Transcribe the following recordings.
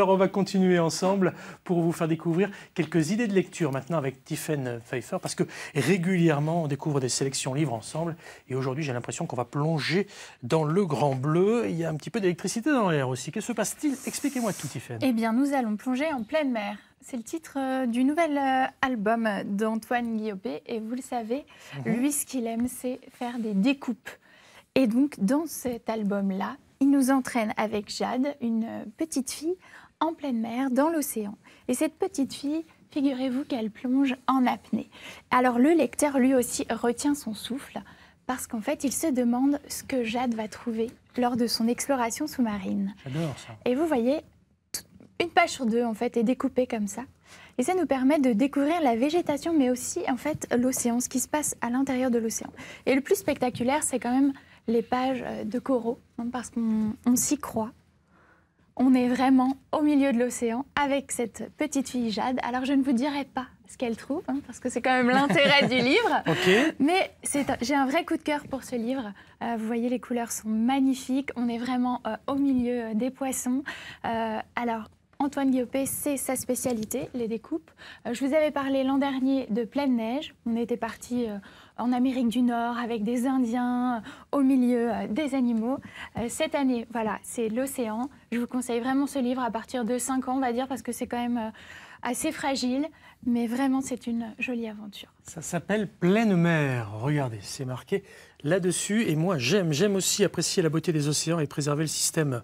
Alors on va continuer ensemble pour vous faire découvrir quelques idées de lecture maintenant avec Tiffaine Pfeiffer parce que régulièrement on découvre des sélections livres ensemble et aujourd'hui j'ai l'impression qu'on va plonger dans le grand bleu. Il y a un petit peu d'électricité dans l'air aussi. Que se passe-t-il? Expliquez-moi tout, Tiffaine. Eh bien nous allons plonger en pleine mer. C'est le titre du nouvel album d'Antoine Guillaupe et vous le savez, lui ce qu'il aime c'est faire des découpes. Et donc dans cet album-là, il nous entraîne avec Jade, une petite fille, en pleine mer, dans l'océan. Et cette petite fille, figurez-vous qu'elle plonge en apnée. Alors le lecteur, lui aussi, retient son souffle, parce qu'en fait, il se demande ce que Jade va trouver lors de son exploration sous-marine. J'adore ça. Et vous voyez, une page sur deux, en fait, est découpée comme ça. Et ça nous permet de découvrir la végétation, mais aussi, en fait, l'océan, ce qui se passe à l'intérieur de l'océan. Et le plus spectaculaire, c'est quand même les pages de coraux, hein, parce qu'on s'y croit. On est vraiment au milieu de l'océan avec cette petite fille Jade. Alors, je ne vous dirai pas ce qu'elle trouve, hein, parce que c'est quand même l'intérêt du livre. Okay. Mais j'ai un vrai coup de cœur pour ce livre. Vous voyez, les couleurs sont magnifiques. On est vraiment au milieu des poissons. Alors, Antoine Guillaupe, c'est sa spécialité, les découpes. Je vous avais parlé l'an dernier de Pleine Neige. On était parti en Amérique du Nord avec des Indiens au milieu des animaux. Cette année, voilà, c'est l'océan. Je vous conseille vraiment ce livre à partir de 5 ans, on va dire, parce que c'est quand même assez fragile. Mais vraiment, c'est une jolie aventure. Ça s'appelle Pleine Mer. Regardez, c'est marqué là-dessus. Et moi, j'aime aussi apprécier la beauté des océans et préserver le système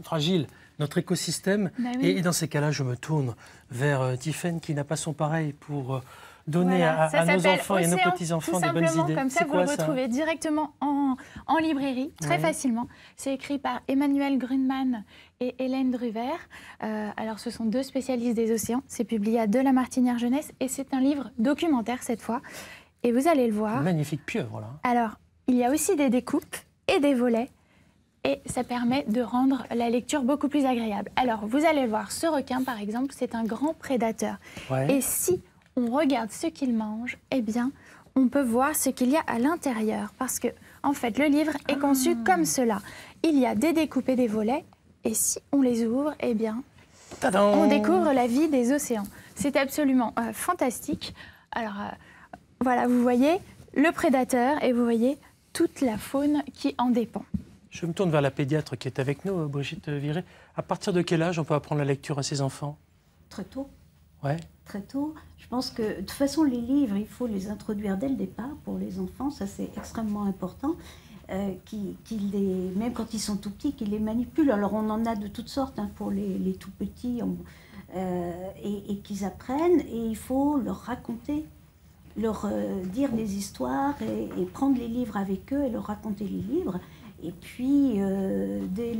fragile, notre écosystème. Ben oui. Et dans ces cas-là, je me tourne vers Tiffaine qui n'a pas son pareil pour donner voilà, à nos enfants et à nos petits-enfants des bonnes idées. Comme ça, vous le retrouvez directement en librairie, très facilement. C'est écrit par Emmanuel Grunman et Hélène Druver. Alors, ce sont deux spécialistes des océans. C'est publié à De La Martinière Jeunesse et c'est un livre documentaire cette fois. Et vous allez le voir. Magnifique pieuvre, là. Alors, il y a aussi des découpes et des volets. Et ça permet de rendre la lecture beaucoup plus agréable. Alors, vous allez voir, ce requin, par exemple, c'est un grand prédateur. Ouais. Et si on regarde ce qu'il mange, eh bien, on peut voir ce qu'il y a à l'intérieur. Parce que, en fait, le livre est conçu comme cela. Il y a des découpes et des volets. Et si on les ouvre, eh bien, on découvre la vie des océans. C'est absolument fantastique. Alors, voilà, vous voyez le prédateur et vous voyez toute la faune qui en dépend. Je me tourne vers la pédiatre qui est avec nous, Brigitte Viré. À partir de quel âge on peut apprendre la lecture à ses enfants? Très tôt. Ouais. Très tôt. Je pense que, de toute façon, les livres, il faut les introduire dès le départ pour les enfants. Ça, c'est extrêmement important. Même quand ils sont tout petits, qu'ils les manipulent. Alors, on en a de toutes sortes hein, pour les tout petits et qu'ils apprennent. Et il faut leur raconter, leur dire des histoires et prendre les livres avec eux et leur raconter les livres. Et puis, dès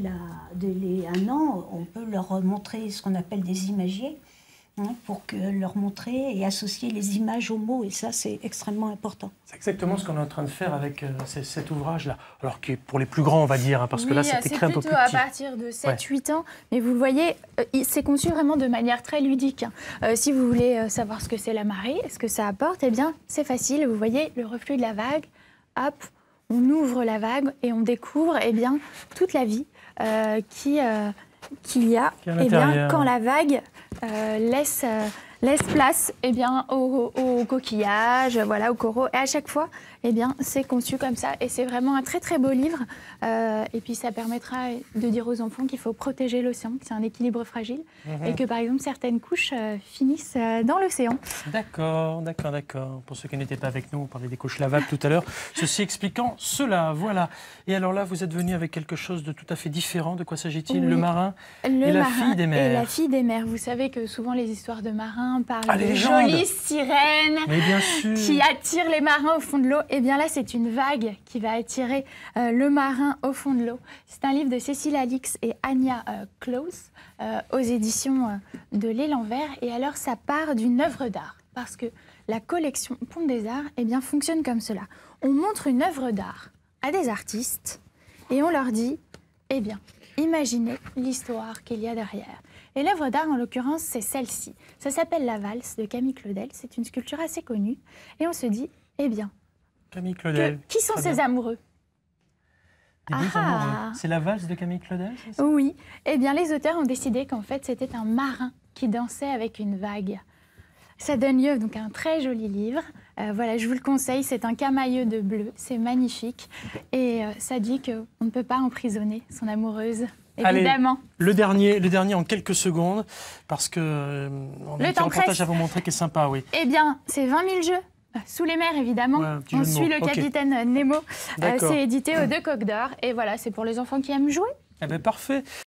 les 1 an, on peut leur montrer ce qu'on appelle des imagiers, hein, pour leur montrer et associer les images aux mots. Et ça, c'est extrêmement important. C'est exactement ce qu'on est en train de faire avec cet ouvrage-là. Alors, qui est pour les plus grands, on va dire, hein, parce que là, c'est écrit un peu plus petit. C'est plutôt à partir de 7-8 ans. Mais vous le voyez, c'est conçu vraiment de manière très ludique. Si vous voulez savoir ce que c'est la marée, ce que ça apporte, eh bien, c'est facile. Vous voyez le reflux de la vague, hop, on ouvre la vague et on découvre eh bien, toute la vie qu'il y a eh bien, quand la vague laisse place eh bien, aux coquillages, voilà, aux coraux. Et à chaque fois, eh bien, c'est conçu comme ça. Et c'est vraiment un très très beau livre. Et puis ça permettra de dire aux enfants qu'il faut protéger l'océan, que c'est un équilibre fragile. Et que par exemple, certaines couches finissent dans l'océan. D'accord. Pour ceux qui n'étaient pas avec nous, on parlait des couches lavables tout à l'heure. Ceci expliquant cela, voilà. Et alors là, vous êtes venu avec quelque chose de tout à fait différent. De quoi s'agit-il? Oui. Le marin et la fille des mers. Et la fille des mers. Vous savez que souvent les histoires de marins parlent de légendes. Jolies sirènes qui attirent les marins au fond de l'eau. Et bien là, c'est une vague qui va attirer le marin au fond de l'eau. C'est un livre de Cécile Alix et Anya Klaus aux éditions de l'Élan Vert. Et alors, ça part d'une œuvre d'art. Parce que la collection Pont des Arts eh bien, fonctionne comme cela. On montre une œuvre d'art à des artistes et on leur dit, eh bien, imaginez l'histoire qu'il y a derrière. Et l'œuvre d'art, en l'occurrence, c'est celle-ci. Ça s'appelle La Valse de Camille Claudel. C'est une sculpture assez connue. Et on se dit, eh bien, Camille Claudel. Qui sont ces amoureux? Des blues amoureux. C'est la valse de Camille Claudel, c'est ça? Oui. Eh bien, les auteurs ont décidé qu'en fait, c'était un marin qui dansait avec une vague. Ça donne lieu donc à un très joli livre. Voilà, je vous le conseille, c'est un camailleux de bleu, c'est magnifique. Et ça dit qu'on ne peut pas emprisonner son amoureuse, évidemment. Allez, le dernier en quelques secondes, parce que on a un petit reportage à vous montrer qui est sympa, oui. Eh bien, c'est 20 000 jeux. Sous les mers, évidemment. Ouais, on suit le capitaine Nemo. C'est édité aux 2 Coques d'Or. Et voilà, c'est pour les enfants qui aiment jouer. Eh bien, parfait.